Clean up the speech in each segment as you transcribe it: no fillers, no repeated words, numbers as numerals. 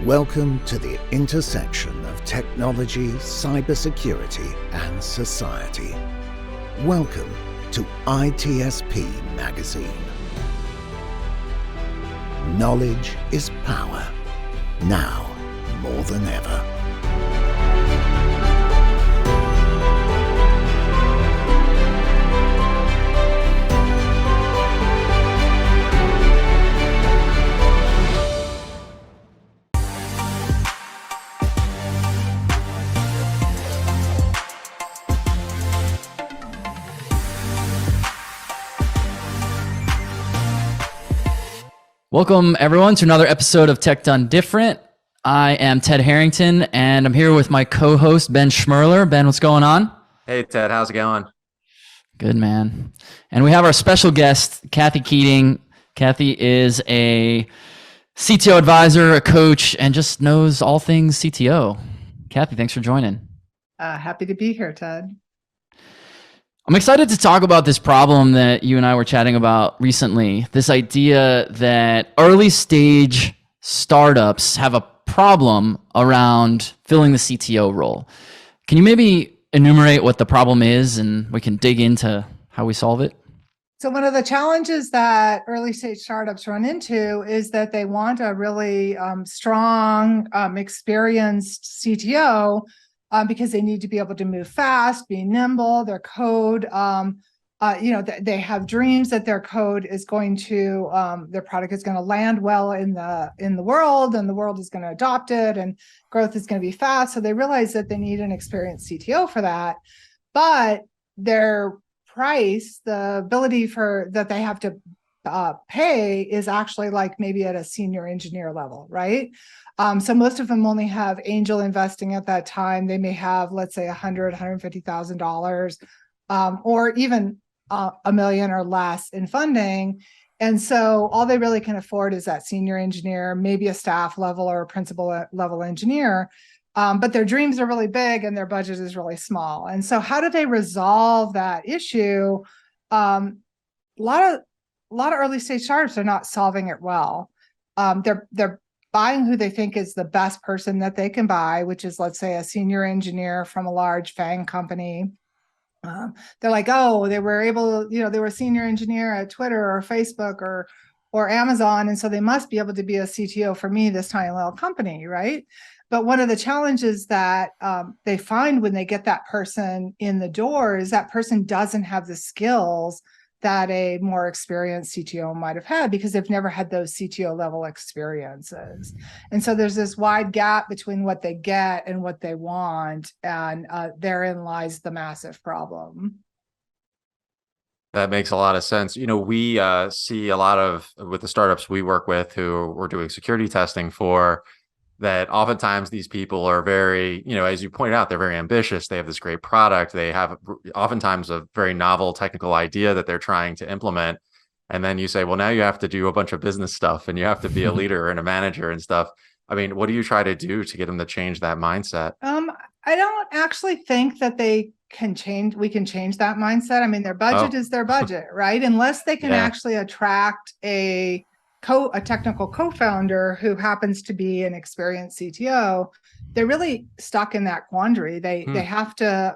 Welcome to the intersection of technology, cybersecurity, and society. Welcome to ITSP Magazine. Knowledge is power, now more than ever. Welcome, everyone, to another episode of Tech Done Different. I am Ted Harrington, and I'm here with my co-host, Ben Schmerler. Ben, what's going on? Hey, Ted. How's it going? Good, man. And we have our special guest, Kathy Keating. Kathy is a CTO advisor, a coach, and just knows all things CTO. Kathy, thanks for joining. Happy to be here, Ted. I'm excited to talk about this problem that you and I were chatting about recently, this idea that early stage startups have a problem around filling the CTO role. Can you maybe enumerate what the problem is and we can dig into how we solve it? So one of the challenges that early stage startups run into is that they want a really strong, experienced CTO because they need to be able to move fast, be nimble. Their code, they have dreams that their code is going to, their product is going to land well in the world, and the world is going to adopt it, and growth is going to be fast. So they realize that they need an experienced CTO for that, but their price, the ability for that they have to pay is actually like maybe at a senior engineer level, right? So most of them only have angel investing at that time. They may have, let's say, $150,000, or even $1 million or less in funding. And so all they really can afford is that senior engineer, maybe a staff level or a principal level engineer. But their dreams are really big and their budget is really small. And so how do they resolve that issue? A lot of early stage startups are not solving it well. They're buying who they think is the best person that they can buy, which is, let's say, a senior engineer from a large FANG company. They're like, oh, they were a senior engineer at Twitter or Facebook or Amazon, and so they must be able to be a CTO for me, this tiny little company, right? But one of the challenges that they find when they get that person in the door is that person doesn't have the skills that a more experienced CTO might have had because they've never had those CTO level experiences. And so there's this wide gap between what they get and what they want, and therein lies the massive problem. That makes a lot of sense. You know, we see a lot of, with the startups we work with who we're doing security testing for, that oftentimes these people are very, as you pointed out, they're very ambitious. They have this great product. They have oftentimes a very novel technical idea that they're trying to implement. And then you say, well, now you have to do a bunch of business stuff and you have to be a leader and a manager and stuff. I mean, what do you try to do to get them to change that mindset? I don't actually think that we can change that mindset. I mean, their budget is their budget, right? Unless they can actually attract a technical co-founder who happens to be an experienced CTO, they're really stuck in that quandary. They have to,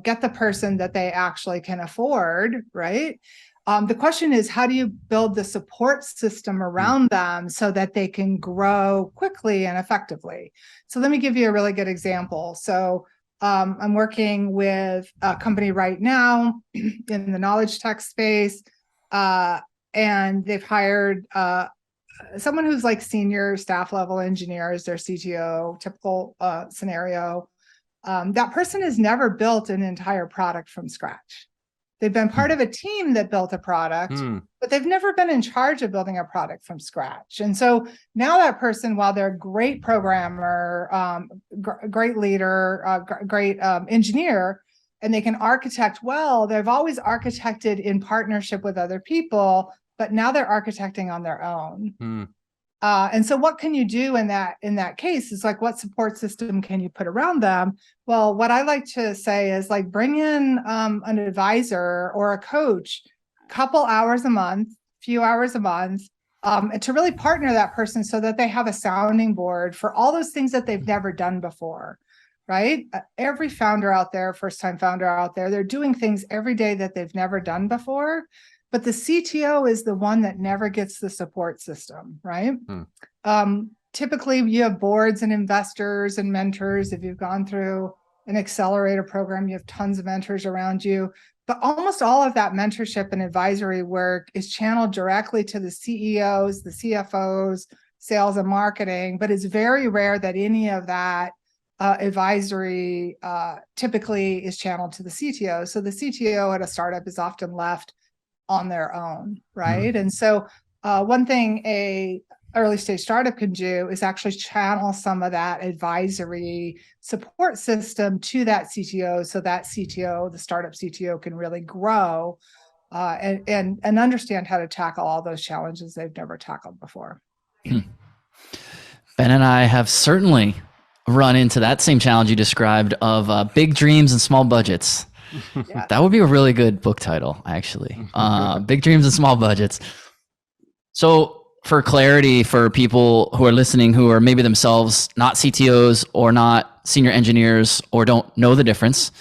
get the person that they actually can afford, right? The question is, how do you build the support system around them so that they can grow quickly and effectively? So let me give you a really good example. So I'm working with a company right now in the knowledge tech space, and they've hired someone who's like senior staff level engineer as their CTO, typical scenario. That person has never built an entire product from scratch. They've been part of a team that built a product, but they've never been in charge of building a product from scratch. And so now that person, while they're a great programmer, great leader, great engineer, and they can architect well, they've always architected in partnership with other people, but now they're architecting on their own. And so what can you do in that case is like, what support system can you put around them? Well, what I like to say is like, bring in an advisor or a coach, few hours a month, and to really partner that person so that they have a sounding board for all those things that they've never done before, right? Every founder out there, first-time founder out there, they're doing things every day that they've never done before, but the CTO is the one that never gets the support system, right? Typically, you have boards and investors and mentors. If you've gone through an accelerator program, you have tons of mentors around you. But almost all of that mentorship and advisory work is channeled directly to the CEOs, the CFOs, sales and marketing, but it's very rare that any of that advisory typically is channeled to the CTO. So the CTO at a startup is often left on their own, right? And so one thing a early stage startup can do is actually channel some of that advisory support system to that CTO, so that CTO, the startup CTO, can really grow and understand how to tackle all those challenges they've never tackled before. Ben and I have certainly run into that same challenge you described of big dreams and small budgets. Yeah. That would be a really good book title, actually. Big dreams and small budgets. So for clarity, for people who are listening who are maybe themselves not CTOs or not senior engineers or don't know the difference,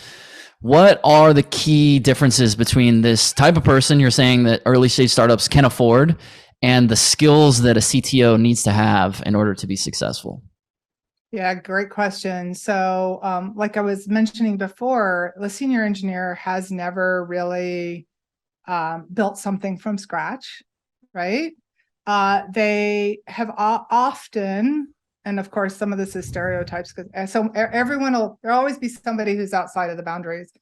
what are the key differences between this type of person you're saying that early stage startups can afford and the skills that a CTO needs to have in order to be successful? Yeah, great question. So like I was mentioning before, the senior engineer has never really built something from scratch, right? They have often, and of course, some of this is stereotypes, because so there'll always be somebody who's outside of the boundaries.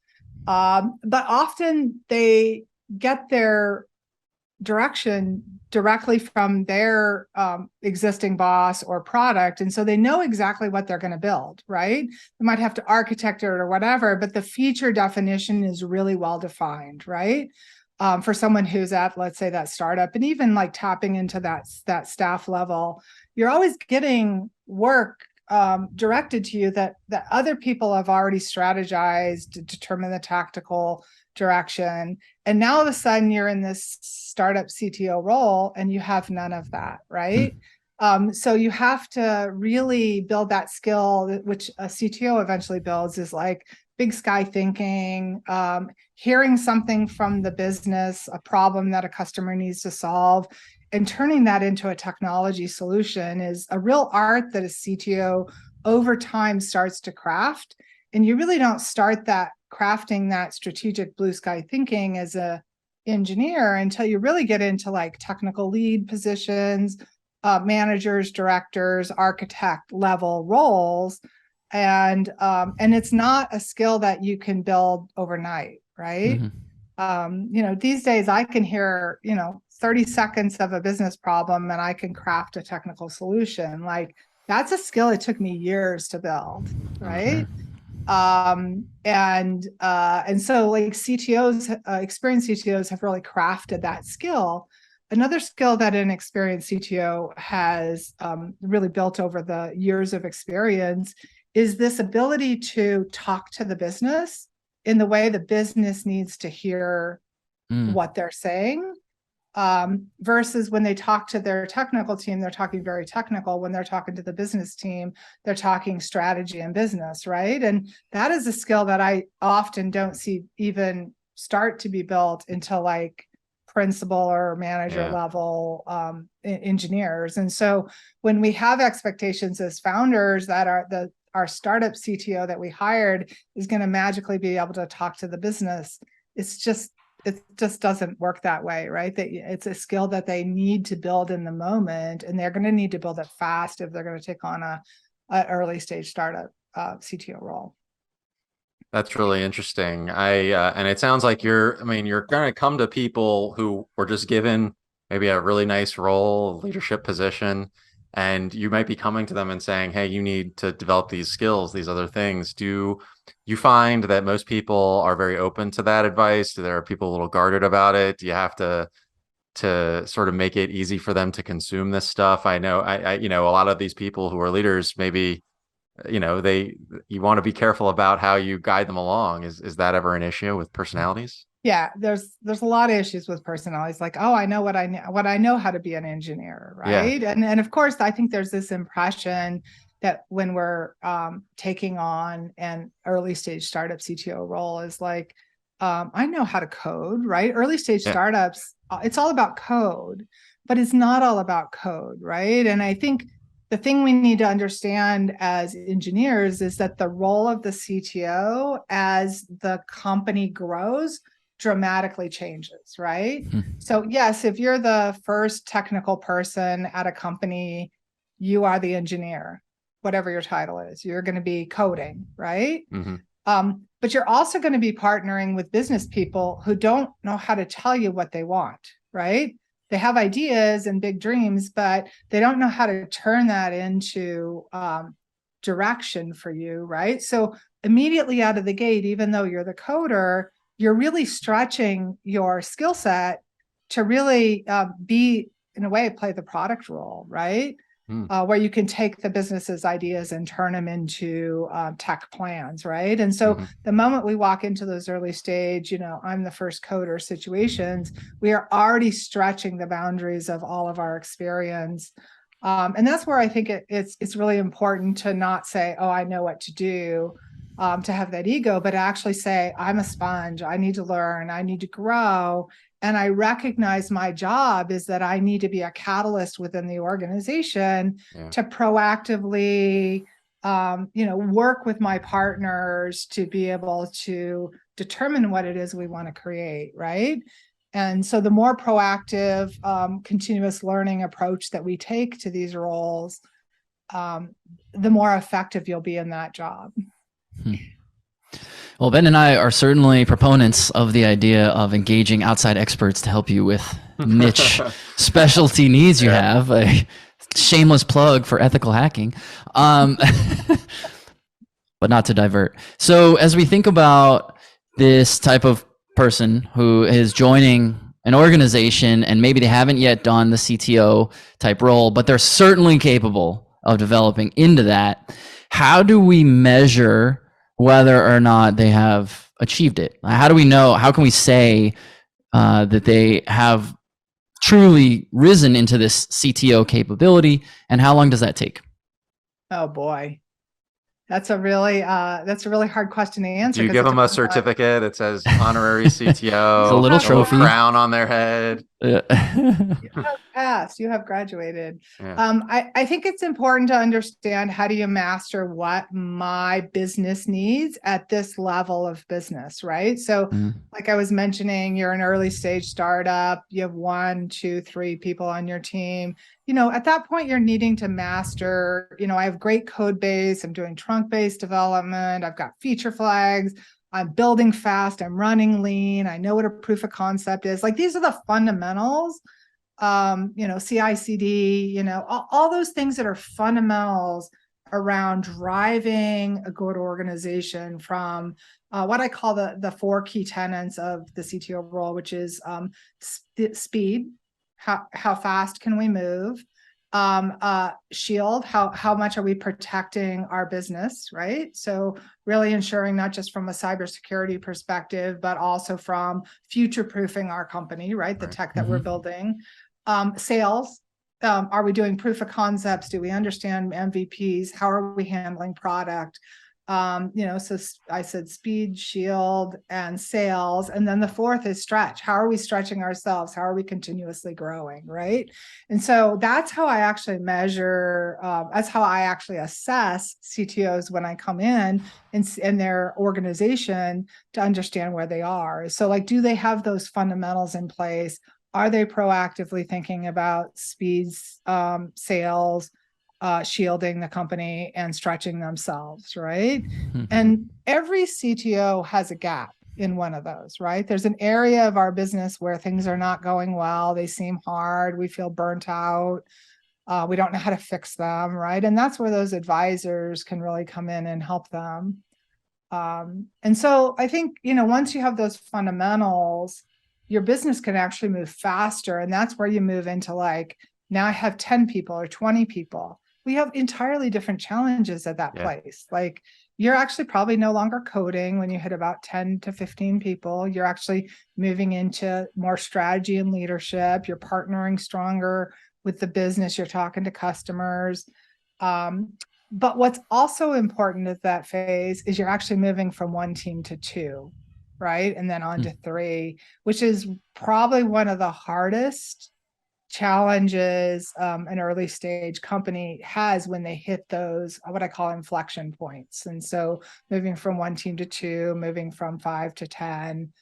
But often they get their direction directly from their existing boss or product. And so they know exactly what they're going to build, right? They might have to architect it or whatever, but the feature definition is really well defined, right? For someone who's at, let's say, that startup, and even like tapping into that staff level, you're always getting work directed to you that other people have already strategized to determine the tactical direction. And now all of a sudden you're in this startup CTO role and you have none of that, right? So you have to really build that skill, which a CTO eventually builds, is like big sky thinking, hearing something from the business, a problem that a customer needs to solve, and turning that into a technology solution is a real art that a CTO over time starts to craft. And you really don't start that crafting that strategic blue sky thinking as a engineer until you really get into like technical lead positions, managers, directors, architect level roles. And it's not a skill that you can build overnight, right? These days I can hear, 30 seconds of a business problem and I can craft a technical solution. Like that's a skill it took me years to build, right? And so like CTOs, experienced CTOs have really crafted that skill. Another skill that an experienced CTO has really built over the years of experience is this ability to talk to the business in the way the business needs to hear what they're saying. Versus when they talk to their technical team, they're talking very technical. When they're talking to the business team, they're talking strategy and business, right? And that is a skill that I often don't see even start to be built until like principal or manager level engineers. And so when we have expectations as founders that our startup CTO that we hired is going to magically be able to talk to the business, it just doesn't work that way, right? It's a skill that they need to build in the moment, and they're going to need to build it fast if they're going to take on a early stage startup CTO role. That's really interesting. And it sounds like you're going to come to people who were just given maybe a really nice role, leadership position, and you might be coming to them and saying, hey, you need to develop these skills, these other things. Do you find that most people are very open to that advice? Do there are people a little guarded about it? Do you have to sort of make it easy for them to consume this stuff? I know, a lot of these people who are leaders, maybe, you want to be careful about how you guide them along. Is that ever an issue with personalities? Yeah, there's a lot of issues with personalities. Like, oh, I know what I know how to be an engineer, right? And of course, I think there's this impression that when we're taking on an early stage startup CTO role is like, I know how to code, right? Early stage startups, it's all about code, but it's not all about code, right? And I think the thing we need to understand as engineers is that the role of the CTO as the company grows dramatically changes, right? So yes, if you're the first technical person at a company, you are the engineer, whatever your title is. You're going to be coding, right? But you're also going to be partnering with business people who don't know how to tell you what they want, right? They have ideas and big dreams, but they don't know how to turn that into direction for you, right? So immediately out of the gate, even though you're the coder, you're really stretching your skill set to really be, in a way, play the product role, right? Where you can take the business's ideas and turn them into tech plans, right? And so the moment we walk into those early stage, I'm the first coder situations, we are already stretching the boundaries of all of our experience. And that's where I think it's really important to not say, oh, I know what to do, to have that ego, but actually say, I'm a sponge. I need to learn. I need to grow. And I recognize my job is that I need to be a catalyst within the organization to proactively, work with my partners to be able to determine what it is we want to create, right? And so the more proactive, continuous learning approach that we take to these roles, the more effective you'll be in that job. Well, Ben and I are certainly proponents of the idea of engaging outside experts to help you with niche specialty needs you have. A shameless plug for ethical hacking, but not to divert. So as we think about this type of person who is joining an organization and maybe they haven't yet done the CTO type role, but they're certainly capable of developing into that, how do we measure whether or not they have achieved it? How do we know? How can we say that they have truly risen into this CTO capability, and how long does that take? Oh boy, that's a really hard question to answer. Do you give them a certificate that says honorary CTO? It's a little trophy, crown on their head. You have passed. You have graduated. I think it's important to understand, how do you master what my business needs at this level of business, right? So like I was mentioning, you're an early stage startup, you have 1, 2, 3 people on your team. At that point, you're needing to master, I have great code base, I'm doing trunk-based development, I've got feature flags, I'm building fast, I'm running lean, I know what a proof of concept is. Like, these are the fundamentals, CI/CD, all those things that are fundamentals around driving a good organization from what I call the 4 key tenets of the CTO role, which is speed. How fast can we move? Shield, how much are we protecting our business, right? So really ensuring, not just from a cybersecurity perspective, but also from future-proofing our company, right? The tech that we're building. Sales, are we doing proof of concepts? Do we understand MVPs? How are we handling product? So I said speed, shield, and sales. And then the 4th is stretch. How are we stretching ourselves? How are we continuously growing, right? And so that's how I actually measure, that's how I actually assess CTOs when I come in their organization to understand where they are. So like, do they have those fundamentals in place? Are they proactively thinking about speeds, sales, shielding the company, and stretching themselves, right? And every CTO has a gap in one of those, right? There's an area of our business where things are not going well. They seem hard. We feel burnt out. We don't know how to fix them, right? And that's where those advisors can really come in and help them. And so I think, once you have those fundamentals, your business can actually move faster. And that's where you move into, like, now I have 10 people or 20 people. We have entirely different challenges at that place. Like, you're actually probably no longer coding when you hit about 10 to 15 people. You're actually moving into more strategy and leadership. You're partnering stronger with the business. You're talking to customers. But what's also important at that phase is you're actually moving from one team to two, right? And then on to three, which is probably one of the hardest challenges an early stage company has when they hit those, what I call inflection points. And so moving from one team to two, moving from 5 to 10,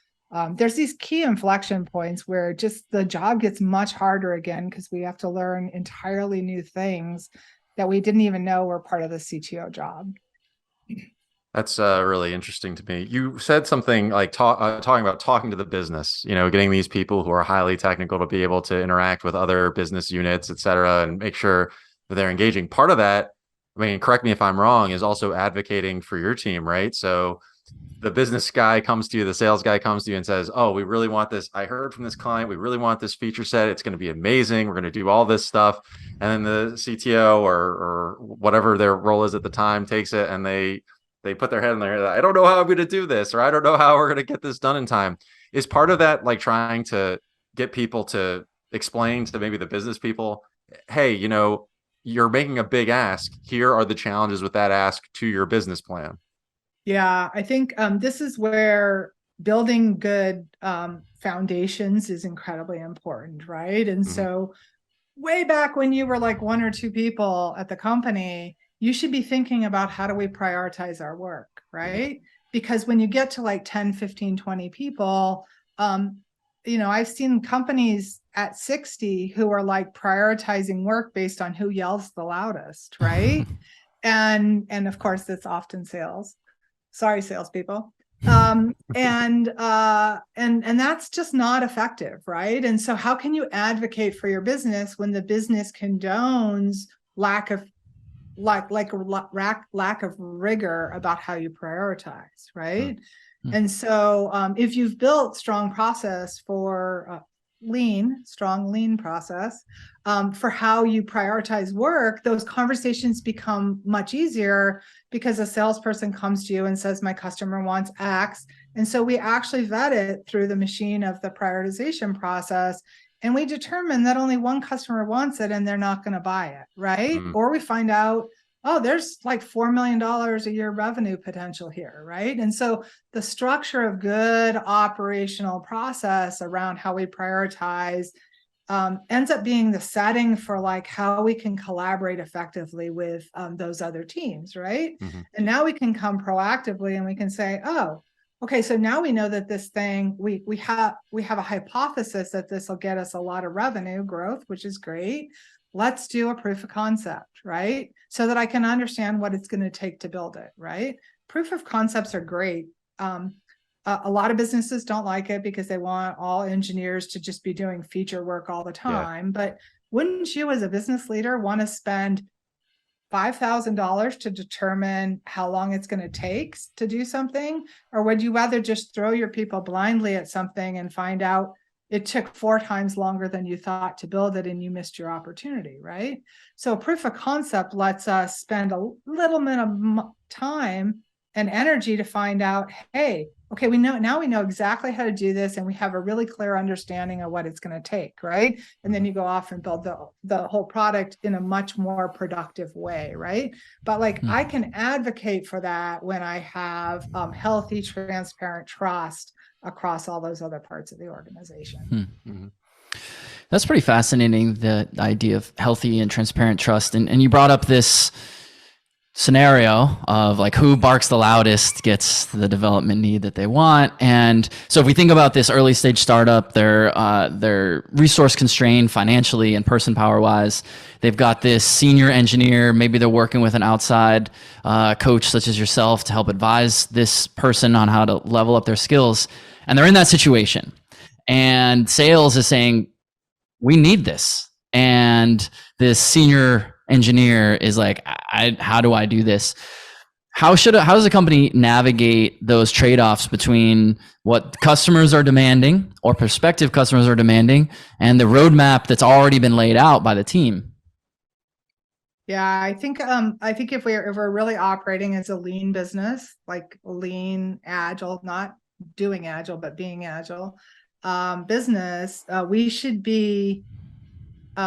there's these key inflection points where just the job gets much harder again, because we have to learn entirely new things that we didn't even know were part of the CTO job. That's really interesting to me. You said something like talking about talking to the business, getting these people who are highly technical to be able to interact with other business units, et cetera, and make sure that they're engaging. Part of that, I mean, correct me if I'm wrong, is also advocating for your team, right? So the business guy comes to you, the sales guy comes to you and says, oh, we really want this. I heard from this client, we really want this feature set. It's going to be amazing. We're going to do all this stuff. And then the CTO or whatever their role is at the time takes it and they put their head in their head. I don't know how I'm going to do this, or I don't know how we're going to get this done in time. Is part of that like trying to get people to explain to maybe the business people, hey, you're making a big ask. Here are the challenges with that ask to your business plan. Yeah, I think this is where building good foundations is incredibly important, right? And so way back when you were like 1 or 2 people at the company, you should be thinking about how do we prioritize our work, right? Because when you get to like 10, 15, 20 people, I've seen companies at 60 who are like prioritizing work based on who yells the loudest, right? and of course, it's often sales. Sorry, salespeople. And that's just not effective, right? And so how can you advocate for your business when the business condones lack of lack of rigor about how you prioritize, right? And so if you've built strong process for strong lean process for how you prioritize work, those conversations become much easier because a salesperson comes to you and says, my customer wants X. And so we actually vet it through the machine of the prioritization process. And we determine that only one customer wants it and they're not going to buy it, right? Or we find out, oh, there's like $4 million a year revenue potential here, right? And so the structure of good operational process around how we prioritize ends up being the setting for like how we can collaborate effectively with those other teams, right? And now we can come proactively and we can say, oh, okay, so now we know that this thing, we have a hypothesis that this will get us a lot of revenue growth, which is great. Let's do a proof of concept, right? So that I can understand what it's going to take to build it, right? Proof of concepts are great. A lot of businesses don't like it because they want all engineers to just be doing feature work all the time. Yeah. But wouldn't you as a business leader want to spend $5,000 to determine how long it's going to take to do something? Or would you rather just throw your people blindly at something and find out it took 4 times longer than you thought to build it and you missed your opportunity, right? So proof of concept lets us spend a little bit of time and energy to find out, hey, okay, we know exactly how to do this and we have a really clear understanding of what it's going to take, right? And then you go off and build the whole product in a much more productive way, right? But like I can advocate for that when I have healthy, transparent trust across all those other parts of the organization. That's pretty fascinating, the idea of healthy and transparent trust. And you brought up this scenario of like who barks the loudest gets the development need that they want. And so if we think about this early stage startup, they're resource constrained financially and person power wise. They've got this senior engineer, maybe they're working with an outside coach such as yourself to help advise this person on how to level up their skills. And they're in that situation. And sales is saying, we need this. And this senior engineer is like, how do I do this? How does a company navigate those trade-offs between what customers are demanding or prospective customers are demanding and the roadmap that's already been laid out by the team? Yeah, I think if we're really operating as a lean business, like lean, agile, not doing agile, but being agile, business, we should be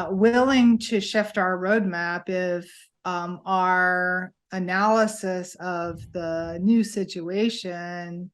willing to shift our roadmap if our analysis of the new situation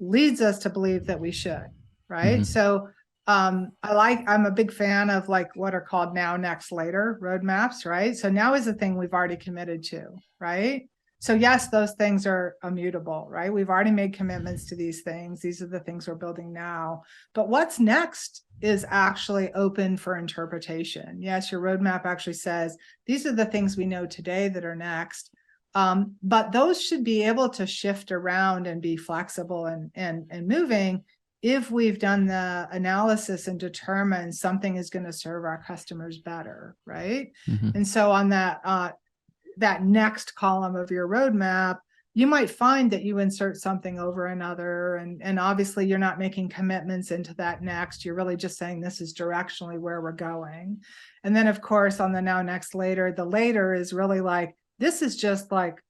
leads us to believe that we should, right? So I'm a big fan of like what are called now, next, later roadmaps, right? So now is the thing we've already committed to, right? So yes, those things are immutable, right? We've already made commitments to these things. These are the things we're building now. But what's next is actually open for interpretation. Yes, your roadmap actually says, these are the things we know today that are next. But those should be able to shift around and be flexible and moving if we've done the analysis and determined something is going to serve our customers better, right? And so on that next column of your roadmap, you might find that you insert something over another, and obviously you're not making commitments into that next. You're really just saying this is directionally where we're going. And then of course on the now, next, later, the later is really like, this is just like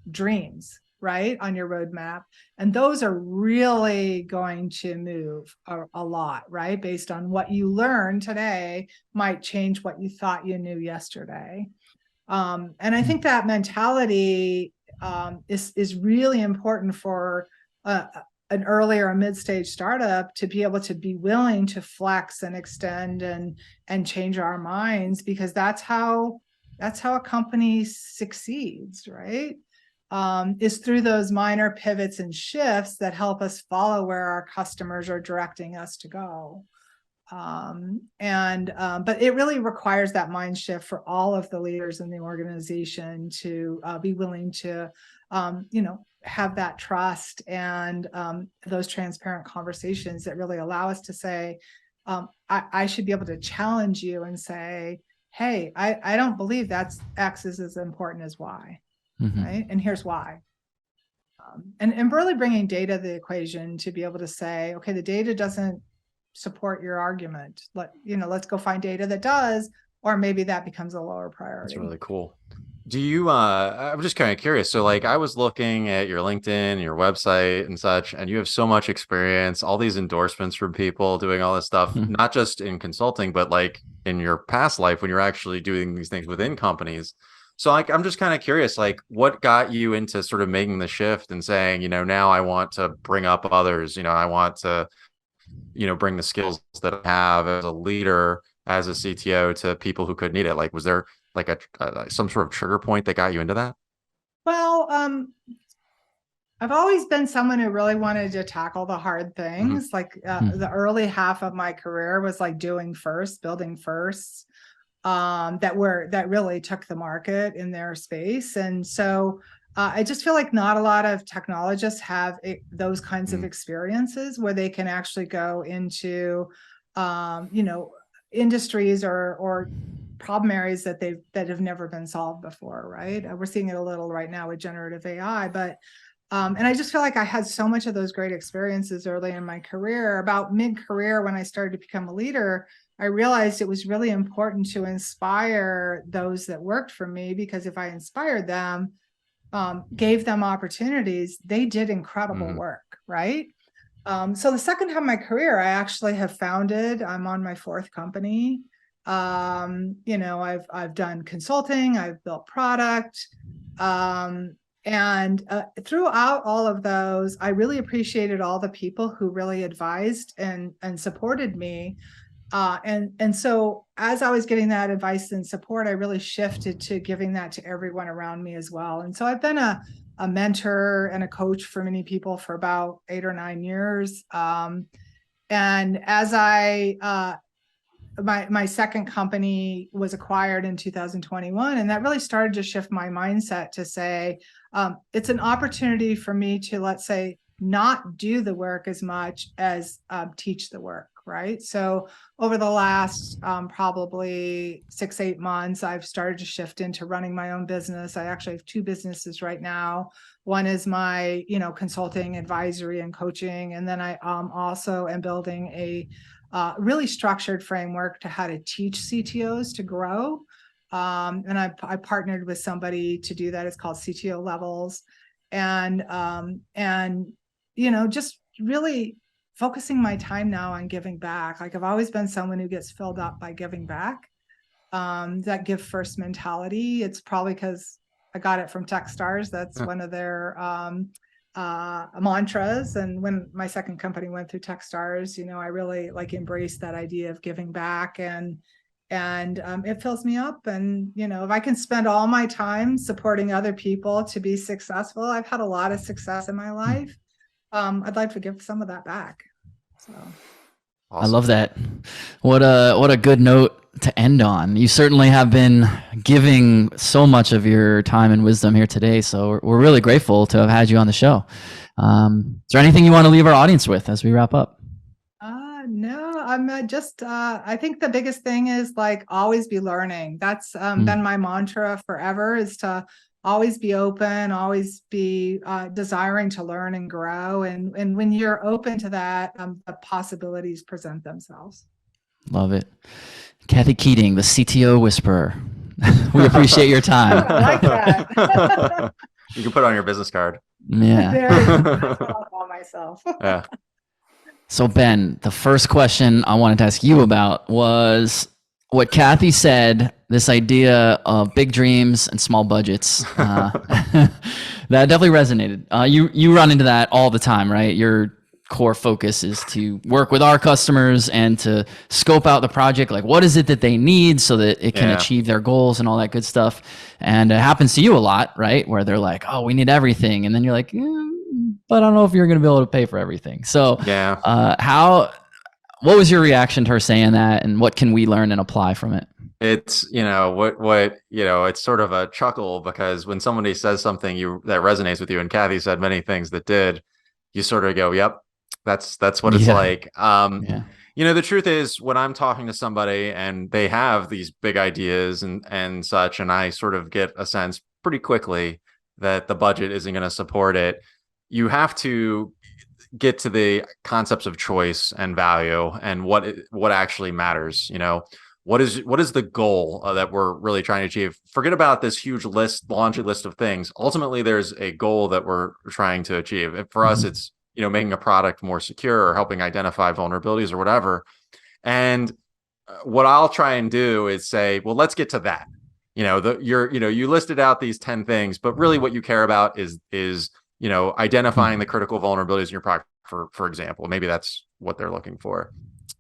dreams, right, on your roadmap. And those are really going to move a lot, right? Based on what you learned today might change what you thought you knew yesterday. And I think that mentality is really important for an early or a mid-stage startup to be able to be willing to flex and extend and change our minds, because that's how a company succeeds, right? Is through those minor pivots and shifts that help us follow where our customers are directing us to go. But it really requires that mind shift for all of the leaders in the organization to be willing to, have that trust and those transparent conversations that really allow us to say, I should be able to challenge you and say, hey, I don't believe that's X is as important as Y, right? And here's why. And really bringing data to the equation to be able to say, okay, the data doesn't support your argument. Let's go find data that does, or maybe that becomes a lower priority. That's really cool. Do you, I'm just kind of curious. So like I was looking at your LinkedIn, your website and such, and you have so much experience, all these endorsements from people doing all this stuff, not just in consulting, but like in your past life when you're actually doing these things within companies. So like, I'm just kind of curious, like what got you into sort of making the shift and saying, now I want to bring up others, I want to, bring the skills that I have as a leader, as a CTO to people who could need it. Like, was there like some sort of trigger point that got you into that? Well, I've always been someone who really wanted to tackle the hard things. Like the early half of my career was like doing first, building firsts that really took the market in their space. And so I just feel like not a lot of technologists have those kinds of experiences where they can actually go into, industries or problem areas that have never been solved before, right? We're seeing it a little right now with generative AI, but and I just feel like I had so much of those great experiences early in my career. About mid-career, when I started to become a leader, I realized it was really important to inspire those that worked for me, because if I inspired them, gave them opportunities, they did incredible work, right? So the second half of my career, I actually have founded, I'm on my fourth company. I've done consulting, I've built product, and throughout all of those, I really appreciated all the people who really advised and supported me. And so as I was getting that advice and support, I really shifted to giving that to everyone around me as well. And so I've been a mentor and a coach for many people for about 8 or 9 years. And as my second company was acquired in 2021, and that really started to shift my mindset to say, it's an opportunity for me to, let's say, not do the work as much as teach the work, right? So over the last probably 6-8 months, I've started to shift into running my own business. I actually have 2 businesses right now. One is my, consulting, advisory, and coaching. And then I also am building a really structured framework to how to teach CTOs to grow. And I partnered with somebody to do that. It's called CTO levels. And just really focusing my time now on giving back. Like I've always been someone who gets filled up by giving back. That give first mentality. It's probably because I got it from Techstars. That's one of their mantras. And when my second company went through Techstars, I really embraced that idea of giving back, and it fills me up. And if I can spend all my time supporting other people to be successful, I've had a lot of success in my life. I'd like to give some of that back. So awesome. I love that. What a good note to end on. You certainly have been giving so much of your time and wisdom here today. So we're really grateful to have had you on the show. Is there anything you want to leave our audience with as we wrap up? No, I'm just, I think the biggest thing is always be learning. That's been my mantra forever, is to always be open, always be desiring to learn and grow. And when you're open to that, the possibilities present themselves. Love it. Kathy Keating, the CTO whisperer. We appreciate your time. I like that. You can put it on your business card. Yeah. That's what I'll call myself. Yeah. So Ben, the first question I wanted to ask you about was what Kathy said, this idea of big dreams and small budgets. That definitely resonated. You run into that all the time, right? Your core focus is to work with our customers and to scope out the project. Like, what is it that they need so that it can achieve their goals and all that good stuff. And it happens to you a lot, right? Where they're like, oh, we need everything. And then you're like, but I don't know if you're going to be able to pay for everything. So what was your reaction to her saying that, and what can we learn and apply from it? It's, it's sort of a chuckle, because when somebody says something that resonates with you, and Kathy said many things that did, you sort of go, yep, that's what it's like. The truth is, when I'm talking to somebody and they have these big ideas and such, and I sort of get a sense pretty quickly that the budget isn't going to support it, you have to get to the concepts of choice and value and what actually matters. What is the goal that we're really trying to achieve? Forget about this huge laundry list of things. Ultimately, there's a goal that we're trying to achieve. And for us, it's making a product more secure or helping identify vulnerabilities or whatever. And what I'll try and do is say, well, let's get to that. You listed out these 10 things, but really what you care about is identifying the critical vulnerabilities in your product, for example. Maybe that's what they're looking for.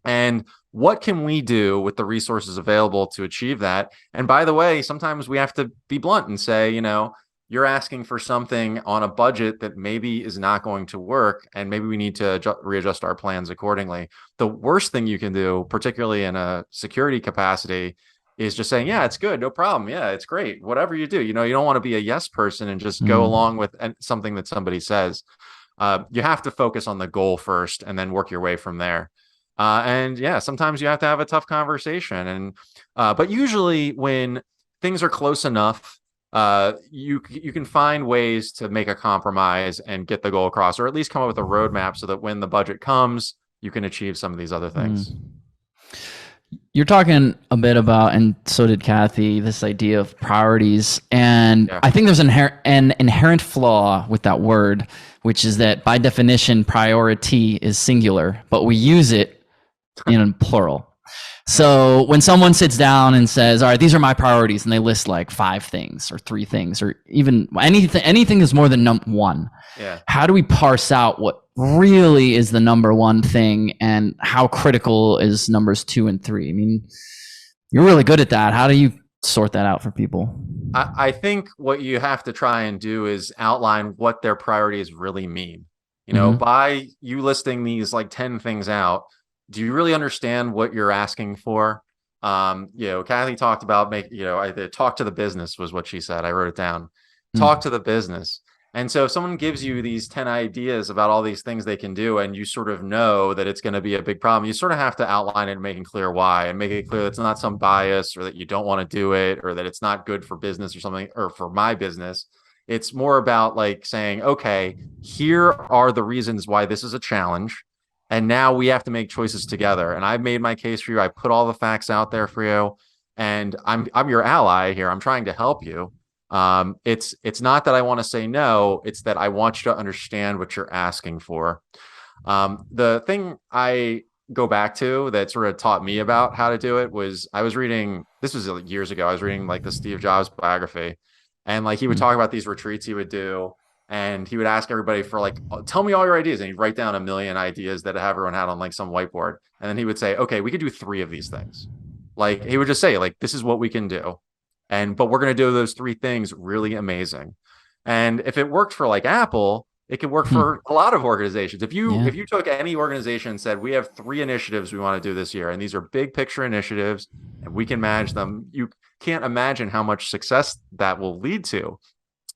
And what can we do with the resources available to achieve that? And by the way, sometimes we have to be blunt and say, you're asking for something on a budget that maybe is not going to work, and maybe we need to readjust our plans accordingly. The worst thing you can do, particularly in a security capacity, is just saying, yeah, it's good, no problem. Yeah, it's great. Whatever you do, you don't want to be a yes person and just go along with something that somebody says. You have to focus on the goal first and then work your way from there. Sometimes you have to have a tough conversation. But usually when things are close enough, you can find ways to make a compromise and get the goal across, or at least come up with a roadmap so that when the budget comes, you can achieve some of these other things. You're talking a bit about, and so did Kathy, this idea of priorities. And I think there's an inherent flaw with that word, which is that by definition, priority is singular, but we use it in plural. So when someone sits down and says, all right, these are my priorities, and they list like 5 things or 3 things, or even anything that's more than one. How do we parse out what really is the number one thing, and how critical is numbers 2 and 3? I mean, you're really good at that. How do you sort that out for people? I think what you have to try and do is outline what their priorities really mean. By you listing these 10 things out, do you really understand what you're asking for? Kathy talked about talk to the business was what she said. I wrote it down. Talk to the business. And so if someone gives you these 10 ideas about all these things they can do, and you sort of know that it's going to be a big problem, you sort of have to outline it and make it clear why, and make it clear that it's not some bias, or that you don't want to do it, or that it's not good for business or something, or for my business. It's more about saying, okay, here are the reasons why this is a challenge. And now we have to make choices together. And I've made my case for you. I put all the facts out there for you. and I'm your ally here. I'm trying to help you. It's not that I want to say no. It's that I want you to understand what you're asking for. The thing I go back to that sort of taught me about how to do it was I was reading, this was years ago, I was reading like the Steve Jobs biography, and like he would talk about these retreats he would do, and he would ask everybody for like, tell me all your ideas, and he'd write down 1 million ideas that everyone had on like some whiteboard, and then he would say, okay, we could do 3 of these things. Like he would just say like, this is what we can do, but we're going to do those 3 things really amazing. And if it worked for like Apple, it could work for a lot of organizations. If you took any organization and said, we have 3 initiatives we want to do this year, and these are big picture initiatives, and we can manage them, you can't imagine how much success that will lead to.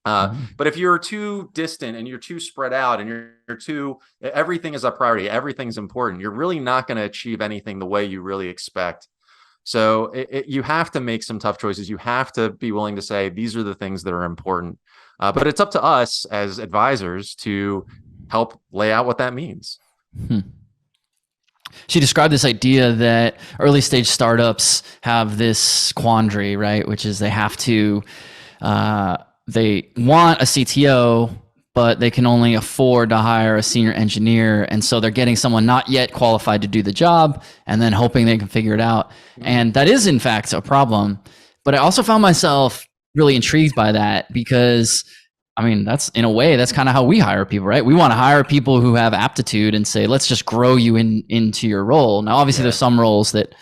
But if you're too distant and you're too spread out and you're too, everything is a priority, everything's important, you're really not going to achieve anything the way you really expect. So you have to make some tough choices. You have to be willing to say, these are the things that are important. But it's up to us as advisors to help lay out what that means. She described this idea that early stage startups have this quandary, right? Which is they have to, they want a CTO, but they can only afford to hire a senior engineer. And so they're getting someone not yet qualified to do the job and then hoping they can figure it out. And that is in fact a problem. But I also found myself really intrigued by that because I mean, that's in a way, that's kind of how we hire people, right? We want to hire people who have aptitude and say, let's just grow you into your role. Now, obviously there's some roles that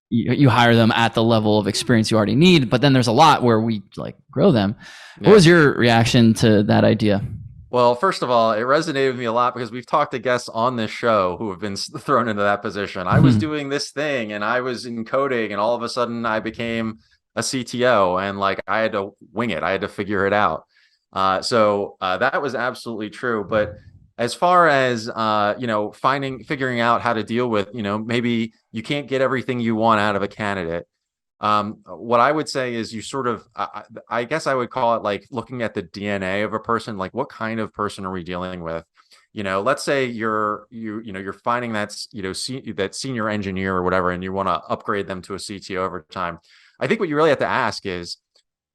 you hire them at the level of experience you already need, but then there's a lot where we like grow them. What was your reaction to that idea? Well, first of all, it resonated with me a lot because we've talked to guests on this show who have been thrown into that position. I was doing this thing and I was in coding and all of a sudden I became a CTO and like I had to wing it. I had to figure it out. So that was absolutely true. But as far as, figuring out how to deal with, maybe you can't get everything you want out of a candidate. What I would say is you sort of, I guess I would call it like looking at the DNA of a person, like what kind of person are we dealing with? Let's say you're finding that's, that senior engineer or whatever, and you want to upgrade them to a CTO over time. I think what you really have to ask is,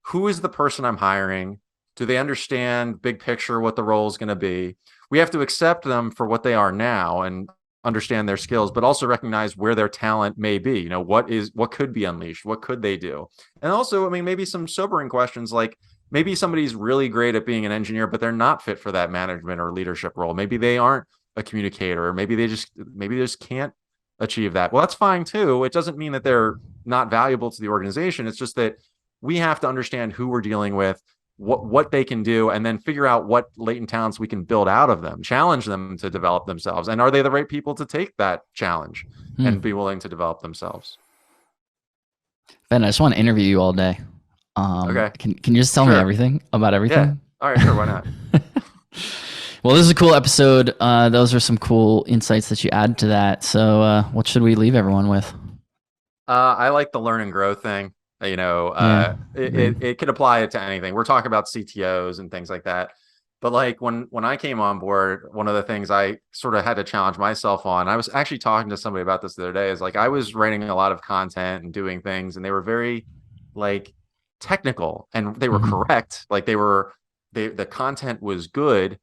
who is the person I'm hiring? Do they understand big picture what the role is going to be? We have to accept them for what they are now and understand their skills, but also recognize where their talent may be. What could be unleashed? What could they do? And also, I mean, maybe some sobering questions like maybe somebody's really great at being an engineer, but they're not fit for that management or leadership role. Maybe they aren't a communicator, or maybe they just can't achieve that. Well, that's fine too. It doesn't mean that they're not valuable to the organization. It's just that we have to understand who we're dealing with, what they can do, and then figure out what latent talents we can build out of them, challenge them to develop themselves. And are they the right people to take that challenge and be willing to develop themselves? Ben, I just want to interview you all day. Okay. Can you just tell me everything about everything? Yeah. All right, sure. Why not? Well, this is a cool episode. Those are some cool insights that you add to that. So what should we leave everyone with? I like the learn and grow thing. It could apply to anything. We're talking about CTOs and things like that. But like when I came on board, one of the things I sort of had to challenge myself on, I was actually talking to somebody about this the other day, is like I was writing a lot of content and doing things, and they were very like technical, and they were correct. Like the content was good.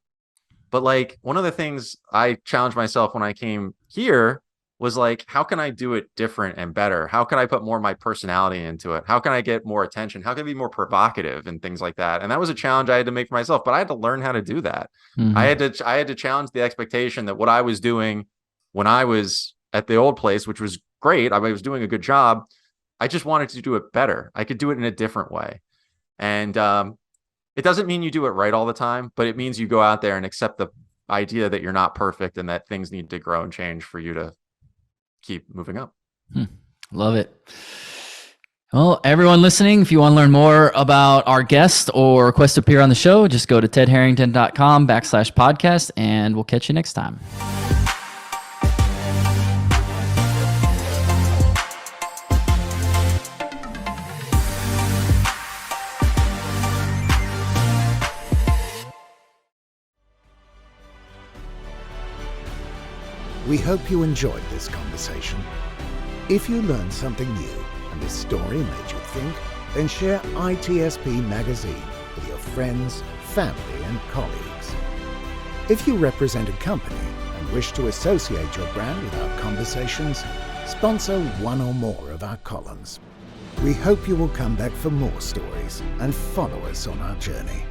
But like one of the things I challenged myself when I came here was like, how can I do it different and better? How can I put more of my personality into it? How can I get more attention? How can I be more provocative and things like that? And that was a challenge I had to make for myself, but I had to learn how to do that. I had to challenge the expectation that what I was doing when I was at the old place, which was great, I was doing a good job, I just wanted to do it better. I could do it in a different way. And it doesn't mean you do it right all the time, but it means you go out there and accept the idea that you're not perfect and that things need to grow and change for you to keep moving up. Love it. Well, everyone listening, if you want to learn more about our guest or request to appear on the show, just go to tedharrington.com/podcast, and we'll catch you next time. We hope you enjoyed this conversation. If you learned something new and this story made you think, then share ITSP Magazine with your friends, family, and colleagues. If you represent a company and wish to associate your brand with our conversations, sponsor one or more of our columns. We hope you will come back for more stories and follow us on our journey.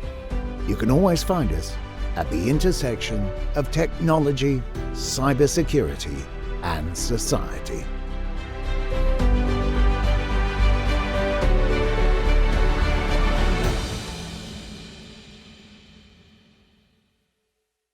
You can always find us at the intersection of technology, cybersecurity, and society.